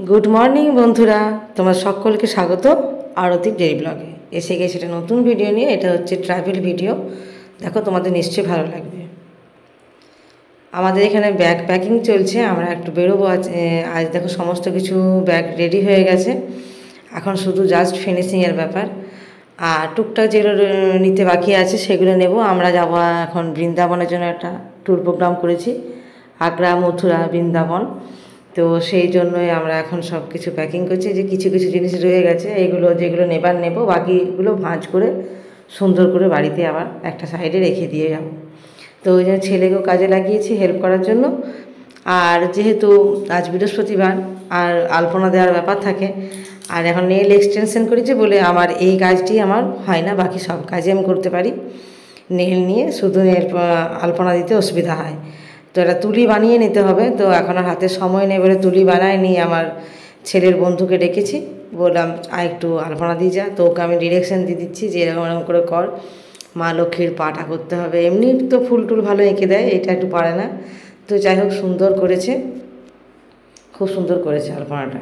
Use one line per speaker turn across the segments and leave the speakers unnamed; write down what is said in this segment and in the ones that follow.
Good morning বন্ধুরা, তোমার সকলকে স্বাগত আরতির ডেইলি ব্লগে। এসে গেছে একটা নতুন ভিডিও নিয়ে। এটা হচ্ছে ট্রাভেল ভিডিও। দেখো, তোমাদের নিশ্চয়ই ভালো লাগবে। আমাদের এখানে ব্যাগ প্যাকিং চলছে, আমরা একটু বেরোবো আজ। দেখো, সমস্ত কিছু ব্যাগ রেডি হয়ে গেছে, এখন শুধু জাস্ট ফিনিশিংয়ের ব্যাপার। আর টুকটাক যেগুলো নিতে বাকি আছে সেগুলো নেব। আমরা যাবো এখন বৃন্দাবনের জন্য একটা ট্যুর প্রোগ্রাম করেছি, আগ্রা, মথুরা, বৃন্দাবন। তো সেই জন্যই আমরা এখন সব কিছু প্যাকিং করছি। যে কিছু কিছু জিনিস রয়ে গেছে, এইগুলো যেগুলো নেবার নেব, বাকিগুলো ভাঁজ করে সুন্দর করে বাড়িতে আবার একটা সাইডে রেখে দিয়ে যাব। তো ওই জন্য ছেলেকেও কাজে লাগিয়েছি হেল্প করার জন্য। আর যেহেতু আজ বৃহস্পতিবার আর আলপনা দেওয়ার ব্যাপার থাকে, আর এখন নেল এক্সটেনশন করেছি বলে আমার এই কাজটি আমার হয় না, বাকি সব কাজই আমি করতে পারি। নেল নিয়ে শুধু নেল আলপনা দিতে অসুবিধা হয়। তো এটা তুলি বানিয়ে নিতে হবে। তো এখন আর হাতে সময় নেই বলে তুলি বানায়নি। আমার ছেলের বন্ধুকে ডেকেছি, বললাম একটু আলপনা দিয়ে যা। তো ওকে আমি ডিরেকশন দিয়ে দিচ্ছি যে এরকম এরকম করে কর, মা লক্ষ্মীর পাটা করতে হবে। এমনি তো ফুল টুল ভালো এঁকে দেয়, এটা একটু পারে না। তো যাই হোক, সুন্দর করেছে, খুব সুন্দর করেছে আলপনাটা।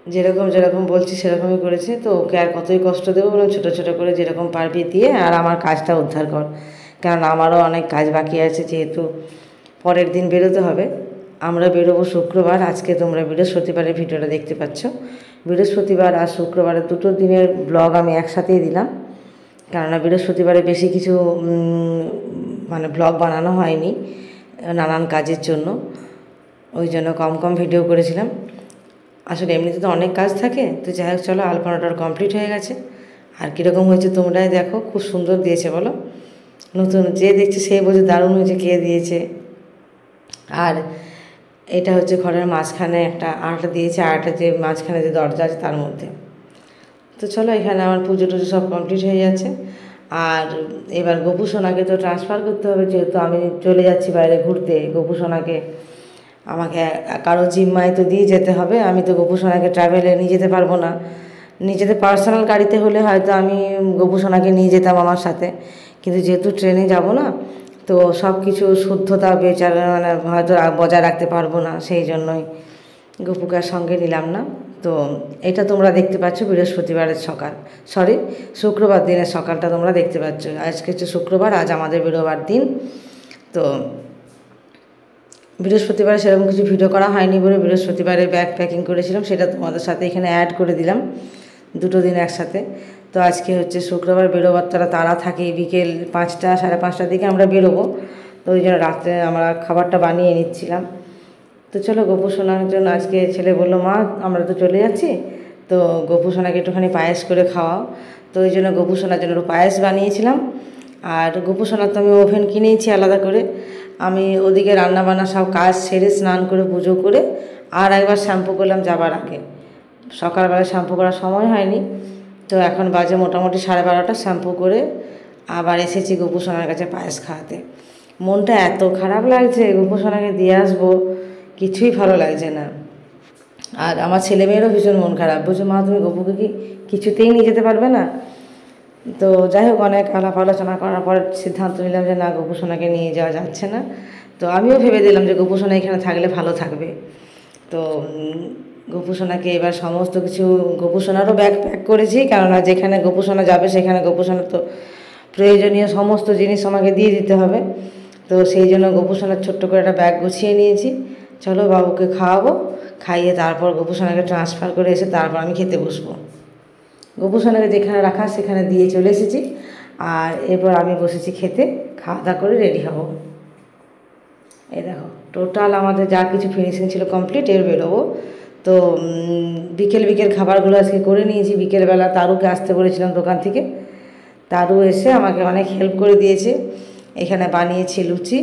যেরকম যেরকম বলছি সেরকমই করেছে। তো ওকে আর কতই কষ্ট দেবো, বললাম ছোটো ছোটো করে যেরকম পারবি দিয়ে আর আমার কাজটা উদ্ধার কর, কারণ আমারও অনেক কাজ বাকি আছে। যেহেতু পরের দিন বেরোতে হবে, আমরা বেরোবো শুক্রবার। আজকে তোমরা বৃহস্পতিবারের ভিডিওটা দেখতে পাচ্ছ। বৃহস্পতিবার আর শুক্রবারের দুটো দিনের ব্লগ আমি একসাথেই দিলাম, কেননা বৃহস্পতিবারে বেশি কিছু মানে ব্লগ বানানো হয়নি নানান কাজের জন্য। ওই জন্য কম কম ভিডিও করেছিলাম। আসলে এমনিতে তো অনেক কাজ থাকে। তো যাই হোক, চলো, আলপনাটার কমপ্লিট হয়ে গেছে। আর কীরকম হয়েছে তোমরাই দেখো, খুব সুন্দর দিয়েছে বলো। নতুন যে দেখছে সেই বোঝে দারুণ হয়েছে কে দিয়েছে। আর এটা হচ্ছে ঘরের মাঝখানে একটা আটা দিয়েছে, আটা যে মাঝখানে যে দরজা আছে তার মধ্যে। তো চলো, এখানে আমার পুজো টুজো সব কমপ্লিট হয়ে যাচ্ছে। আর এবার গোপু সোনাকে তো ট্রান্সফার করতে হবে, যেহেতু আমি চলে যাচ্ছি বাইরে ঘুরতে। গোপু সোনাকে আমাকে কারো জিম্মায় তো দিয়ে যেতে হবে। আমি তো গোপু সোনাকে ট্রাভেলে নিয়ে যেতে পারবো না। নিজেদের পার্সোনাল গাড়িতে হলে হয়তো আমি গোপু সোনাকে নিয়ে যেতাম আমার সাথে, কিন্তু যেহেতু ট্রেনে যাব না, তো সব কিছু শুদ্ধতা বেচারা মানে হয়তো বজায় রাখতে পারবো না, সেই জন্যই গোপুকে আর সঙ্গে নিলাম না। তো এটা তোমরা দেখতে পাচ্ছ বৃহস্পতিবারের সকাল, শুক্রবার দিনের সকালটা তোমরা দেখতে পাচ্ছ। আজকে হচ্ছে শুক্রবার, আজ আমাদের বেরোবার দিন। তো বৃহস্পতিবারে সেরকম কিছু ভিডিও করা হয়নি বলে বৃহস্পতিবারে ব্যাগ প্যাকিং করেছিলাম, সেটা তোমাদের সাথে এখানে অ্যাড করে দিলাম, দুটো দিন একসাথে। তো আজকে হচ্ছে শুক্রবার, বেরোবার তারা থাকে বিকেল 5টা সাড়ে 5টার দিকে আমরা বেরোবো। তো ওই জন্য রাত্রে আমরা খাবারটা বানিয়ে নিচ্ছিলাম। তো চলো, গোপু সোনার জন্য আজকে ছেলে বললো, মা আমরা তো চলে যাচ্ছি, তো গোপু সোনাকে একটুখানি পায়েস করে খাওয়াও। তো ওই জন্য গোপু সোনার জন্য পায়েস বানিয়েছিলাম। আর গোপু সোনার তো আমি ওভেন কিনেইছি আলাদা করে। আমি ওদিকে রান্নাবান্না সব কাজ সেরে স্নান করে পুজো করে আর একবার শ্যাম্পু করলাম যাবার আগে। সকালবেলা শ্যাম্পু করার সময় হয়নি, তো এখন বাজে মোটামুটি 12:30। শ্যাম্পু করে আবার এসেছি গোপু সোনার কাছে পায়েস খাওয়াতে। মনটা এত খারাপ লাগছে, গোপু সোনাকে দিয়ে আসবো, কিছুই ভালো লাগছে না। আর আমার ছেলেমেয়েরও ভীষণ মন খারাপ, বলছে মা তুমি গোপুকে কি কিছুতেই নিয়ে যেতে পারবে না? তো যাই হোক, অনেক আলাপ আলোচনা করার পর সিদ্ধান্ত নিলাম যে না, গোপু সোনাকে নিয়ে যাওয়া যাচ্ছে না। তো আমিও ভেবে দিলাম যে গোপু সোনা এখানে থাকলে ভালো থাকবে। তো গোপু সোনাকে এবার সমস্ত কিছু, গোপু সোনারও ব্যাগ প্যাক করেছি, কেননা যেখানে গোপু সোনা যাবে সেখানে গোপু সোনার তো প্রয়োজনীয় সমস্ত জিনিস আমাকে দিয়ে দিতে হবে। তো সেই জন্য গোপু সোনার ছোট্ট করে একটা ব্যাগ গুছিয়ে নিয়েছি। চলো, বাবুকে খাওয়াবো, খাইয়ে তারপর গোপু সোনাকে ট্রান্সফার করে এসে তারপর আমি খেতে বসবো। গোপু সোনাকে যেখানে রাখা সেখানে দিয়ে চলে এসেছি। আর এরপর আমি বসেছি খেতে, খাওয়া দাওয়া করে রেডি হব। এই দেখো, টোটাল আমাদের যা কিছু ফিনিশিং ছিল কমপ্লিট, এর বেরোবো। তো বিকেল খাবারগুলো আজকে করে নিয়েছি। বিকেলবেলা তারুকে আসতে বলেছিলাম দোকান থেকে, তারু এসে আমাকে অনেক হেল্প করে দিয়েছে। এখানে বানিয়েছি লুচি।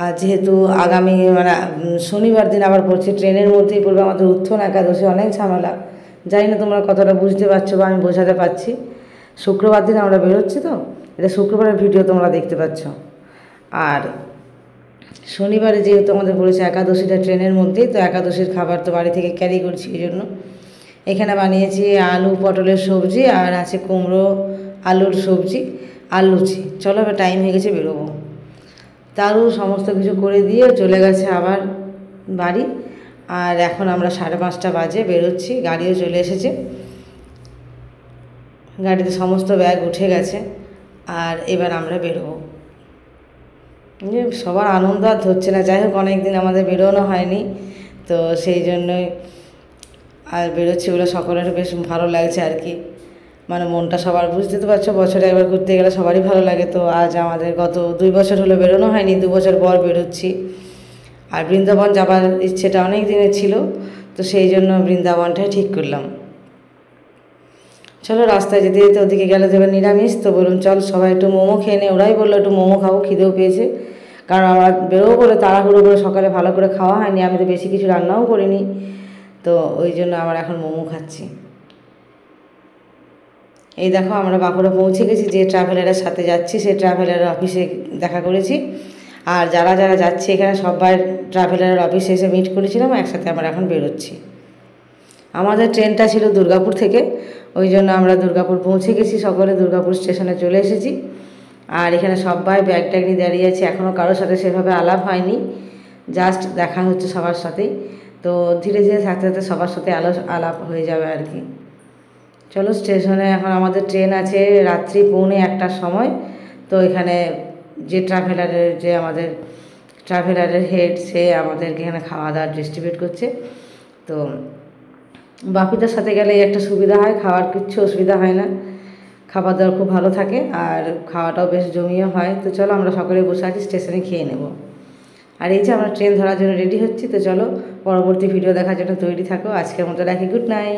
আর যেহেতু আগামী মানে শনিবার দিন আবার পড়ছে, ট্রেনের মধ্যেই পড়বে আমাদের উত্থন একাদশী, অনেক ঝামেলা। জানি না তোমরা কতটা বুঝতে পারছো বা আমি বোঝাতে পারছি। শুক্রবার দিন আমরা বেরোচ্ছি, তো এটা শুক্রবারের ভিডিও তোমরা দেখতে পাচ্ছ। আর শনিবারে যেহেতু আমাদের পড়েছে একাদশীটা ট্রেনের মধ্যেই, তো একাদশীর খাবার তো বাড়ি থেকে ক্যারি করছি, এই জন্য এখানে বানিয়েছি আলু পটলের সবজি, আর আছে কুমড়ো আলুর সবজি আর লুচি। চলো, এবার টাইম হয়ে গেছে, বেরোবো। তারও সমস্ত কিছু করে দিয়ে চলে গেছে আবার বাড়ি। আর এখন আমরা 5:30 বাজে বেরোচ্ছি, গাড়িও চলে এসেছে, গাড়িতে সমস্ত ব্যাগ উঠে গেছে। আর এবার আমরা বেরোবো। সবার আনন্দ আর ধরছে না, যাই হোক অনেক দিন আমাদের বেরোনো হয়নি, তো সেই জন্যই আর বেরোচ্ছি বলে সকলের বেশ ভালো লাগছে আর কি। মানে মনটা সবার, বুঝতে তো পারছো, বছরে একবার ঘুরতে গেলে সবারই ভালো লাগে। তো আজ আমাদের গত 2 বছর হলো বেরোনো হয়নি, 2 বছর পর বেরোচ্ছি। আর বৃন্দাবন যাবার ইচ্ছেটা অনেক দিনের ছিল, তো সেই জন্য বৃন্দাবনটাই ঠিক করলাম। চলো, রাস্তায় যেতে যেতে ওদিকে গেলে দেবে নিরামিষ, তো বলুন চল সবাই একটু মোমো খেয়ে নে। ওরাই বললো একটু মোমো খাবো, খিদেও পেয়েছে। কারণ আমরা বেরোবো বলে তাড়াহুড়ো করে সকালে ভালো করে খাওয়া হয়নি, আমি তো বেশি কিছু রান্নাও করিনি, তো ওই জন্য আমার এখন মোমো খাচ্ছি। এই দেখো আমরা বাঁকুড়া পৌঁছে গেছি। যে ট্রাভেলারের সাথে যাচ্ছি সেই ট্রাভেলারের অফিসে দেখা করেছি। আর যারা যারা যাচ্ছে এখানে সবাই ট্রাভেলারের অফিসে এসে মিট করেছিলাম, একসাথে আমরা এখন বেরোচ্ছি। আমাদের ট্রেনটা ছিল দুর্গাপুর থেকে, ওই জন্য আমরা দুর্গাপুর পৌঁছে গেছি, সকলে দুর্গাপুর স্টেশনে চলে এসেছি। আর এখানে সবাই ব্যাগ ট্যাগ নিয়ে দাঁড়িয়ে আছে, এখনও কারোর সাথে সেভাবে আলাপ হয়নি, জাস্ট দেখা হচ্ছে সবার সাথেই। তো ধীরে ধীরে থাকতে থাকতে সবার সাথে আলাপ হয়ে যাবে আর কি। চলো, স্টেশনে এখন আমাদের ট্রেন আছে রাত্রি 1:45টার সময়। তো এখানে যে আমাদের ট্রাভেলারের হেড, সে আমাদেরকে এখানে খাওয়া দাওয়া ডিস্ট্রিবিউট করছে। তো বাপিদার সাথে গেলে একটা সুবিধা হয়, খাওয়ার কিচ্ছু অসুবিধা হয় না, খাবার দাবার খুব ভালো থাকে আর খাওয়াটাও বেশ জমিয়ে হয়। তো চলো, আমরা সকলে বসে আছি, স্টেশনে খেয়ে নেব। আর এই যে আমরা ট্রেন ধরার জন্য রেডি হচ্ছি। তো চলো, পরবর্তী ভিডিও দেখার জন্য তৈরি থাকো। আজকের মতো রাখি, গুড নাইট।